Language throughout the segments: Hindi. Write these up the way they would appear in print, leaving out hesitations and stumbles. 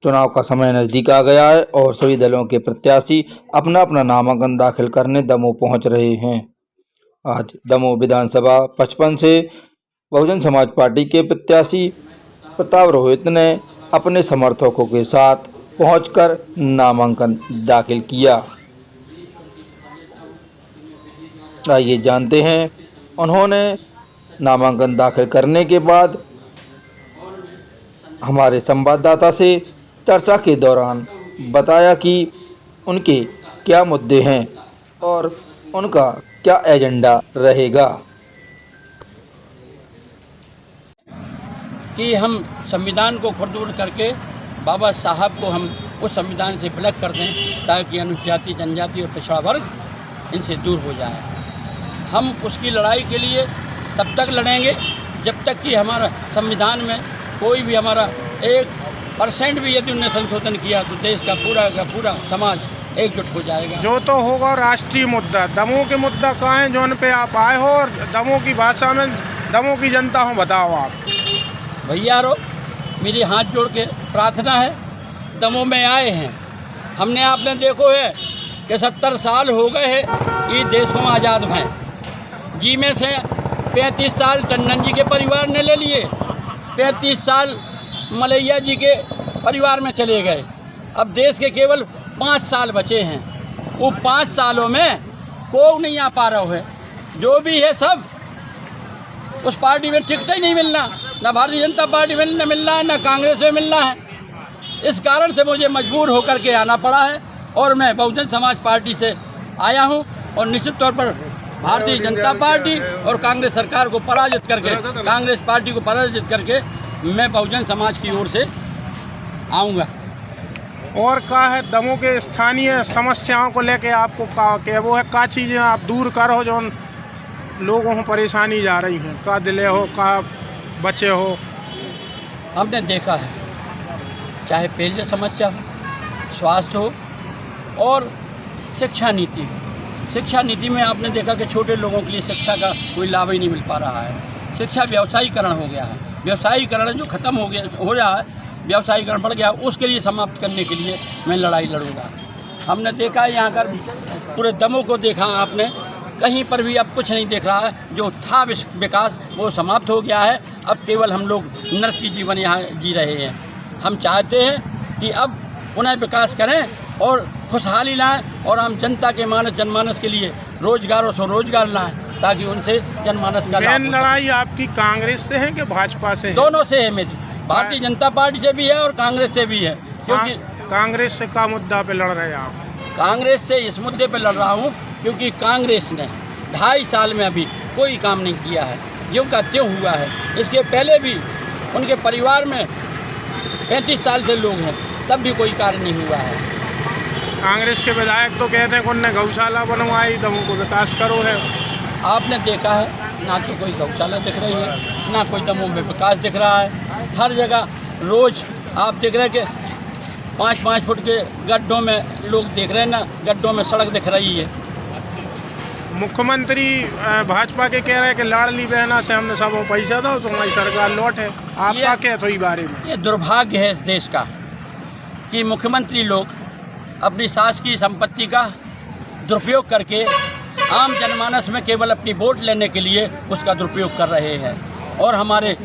चुनाव का समय नजदीक आ गया है और सभी दलों के प्रत्याशी अपना अपना नामांकन दाखिल करने दमोह पहुंच रहे हैं। आज दमोह विधानसभा 55 से बहुजन समाज पार्टी के प्रत्याशी प्रताप रोहित ने अपने समर्थकों के साथ पहुंचकर नामांकन दाखिल किया। आइए जानते हैं उन्होंने नामांकन दाखिल करने के बाद हमारे संवाददाता से चर्चा के दौरान बताया कि उनके क्या मुद्दे हैं और उनका क्या एजेंडा रहेगा। कि हम संविधान को खुर्द करके बाबा साहब को हम उस संविधान से विलग कर दें ताकि अनुसूचित जनजाति और पिछड़ा वर्ग इनसे दूर हो जाए। हम उसकी लड़ाई के लिए तब तक लड़ेंगे जब तक कि हमारा संविधान में कोई भी हमारा 1% भी यदि उन्होंने संशोधन किया तो देश का पूरा समाज एकजुट हो जाएगा। जो तो होगा राष्ट्रीय मुद्दा, दमोह के मुद्दा कहाँ हैं जो उन पे आप आए हो और दमोह की भाषा में दमोह की जनता हो बताओ आप। भैया रो मेरी हाथ जोड़ के प्रार्थना है, दमोह में आए हैं हमने, आपने देखो है कि 70 साल हो गए हैं ये देश को आज़ाद भैं जी में से 35 साल टंडन जी के परिवार ने ले लिए, 35 साल मलैया जी के परिवार में चले गए। अब देश के केवल 5 साल बचे हैं, वो 5 सालों में कोई नहीं आ पा रहा है। जो भी है सब उस पार्टी में टिकट ही नहीं मिलना, ना भारतीय जनता पार्टी में न मिलना है, ना कांग्रेस में मिलना है। इस कारण से मुझे मजबूर होकर के आना पड़ा है और मैं बहुजन समाज पार्टी से आया हूं और निश्चित तौर पर भारतीय जनता पार्टी और कांग्रेस सरकार को पराजित करके, कांग्रेस पार्टी को पराजित करके मैं बहुजन समाज की ओर से आऊँगा। और का है दमोह के स्थानीय समस्याओं को लेके आपको का वो है का चीज़ें आप दूर करो जो लोगों को परेशानी जा रही हैं, का दिले हो का बचे हो। हमने देखा है चाहे पेयजल समस्या हो, स्वास्थ्य हो और शिक्षा नीति हो। शिक्षा नीति में आपने देखा कि छोटे लोगों के लिए शिक्षा का कोई लाभ ही नहीं मिल पा रहा है। शिक्षा व्यवसायीकरण हो गया है, व्यवसायीकरण जो खत्म हो रहा है, व्यवसायीकरण बढ़ गया, उसके लिए समाप्त करने के लिए मैं लड़ाई लड़ूंगा। हमने देखा है यहाँ कर पूरे दमोह को देखा आपने, कहीं पर भी अब कुछ नहीं देख रहा है। जो था विकास वो समाप्त हो गया है। अब केवल हम लोग नर्क की जीवन यहाँ जी रहे हैं। हम चाहते हैं कि अब पुनः विकास करें और खुशहाली लाएं और हम जनता के जनमानस के लिए रोजगार और स्वरोजगार लाएं ताकि उनसे जनमानस का लाभ। लड़ाई आपकी कांग्रेस से है कि भाजपा से? दोनों से है मेरी, भारतीय जनता पार्टी से भी है और कांग्रेस से भी है। क्योंकि कांग्रेस से का मुद्दा पे लड़ रहे हैं आप? कांग्रेस से इस मुद्दे पे लड़ रहा हूँ क्योंकि कांग्रेस ने 2.5 साल में अभी कोई काम नहीं किया है, ज्यों का त्यों हुआ है। इसके पहले भी उनके परिवार में 35 साल से लोग हैं, तब भी कोई कार्य नहीं हुआ है। कांग्रेस के विधायक तो कहते हैं उनने गौशाला बनवाई, दमोह को विकास करो है। आपने देखा है ना तो कोई गौशाला दिख रही है, ना कोई दमोह में विकास दिख रहा है। हर जगह रोज़ आप देख रहे हैं कि 5-5 फुट के गड्ढों में लोग देख रहे हैं ना, गड्ढों में सड़क दिख रही है। मुख्यमंत्री भाजपा के कह रहे हैं कि लाडली बहना से हमने सब पैसा दो तो हमारी सरकार लौट है। आपका क्या तो इस बारे में? ये दुर्भाग्य है इस देश का कि मुख्यमंत्री लोग अपनी सास की संपत्ति का दुरुपयोग करके आम जनमानस में केवल अपनी वोट लेने के लिए उसका दुरुपयोग कर रहे हैं और हमारे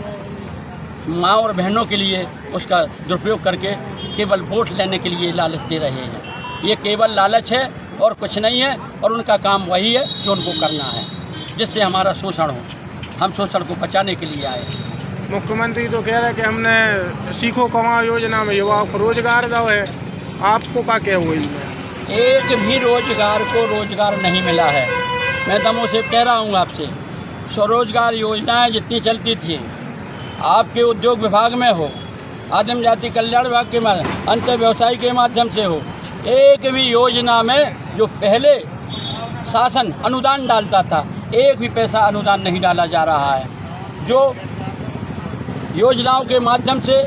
माँ और बहनों के लिए उसका दुरुपयोग करके केवल वोट लेने के लिए लालच दे रहे हैं। ये केवल लालच है और कुछ नहीं है और उनका काम वही है जो उनको करना है, जिससे हमारा शोषण हो। हम शोषण को बचाने के लिए आए। मुख्यमंत्री तो कह रहे हैं कि हमने सीखो कमाओ योजना में युवाओं को रोजगार दो है, आपको क्या क्या हुई है? एक भी रोजगार को रोजगार नहीं मिला है। मैं दमोह से कह रहा हूँ आपसे, स्वरोजगार योजनाएं जितनी चलती थी आपके उद्योग विभाग में हो, आदिम जाति कल्याण विभाग के माध्यम, अंतर व्यवसाय के माध्यम से हो, एक भी योजना में जो पहले शासन अनुदान डालता था एक भी पैसा अनुदान नहीं डाला जा रहा है। जो योजनाओं के माध्यम से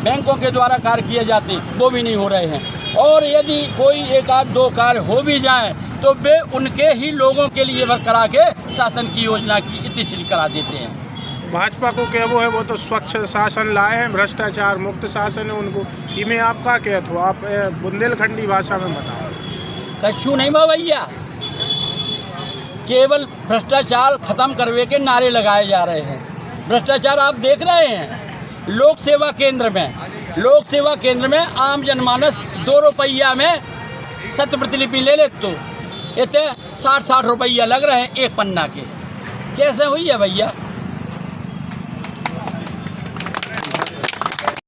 बैंकों के द्वारा कार्य किए जाते वो भी नहीं हो रहे हैं और यदि कोई 1-2 कार्य हो भी जाए तो वे उनके ही लोगों के लिए करा के शासन की योजना की इतिश्री करा देते हैं। भाजपा को क्या वो है, वो तो स्वच्छ शासन लाए हैं, भ्रष्टाचार मुक्त शासन है उनको। इमें आप क्या कहते हो, आप बुंदेलखंडी भाषा में बताओ। कछु नहीं बा भैया, केवल भ्रष्टाचार खत्म करवे के नारे लगाए जा रहे हैं। भ्रष्टाचार आप देख रहे हैं लोक सेवा केंद्र में आम जनमानस 2 रुपया में सत्य प्रतिलिपि ले ले तो इतने 60 रुपया लग रहे हैं एक पन्ना के। कैसे हुई है भैया?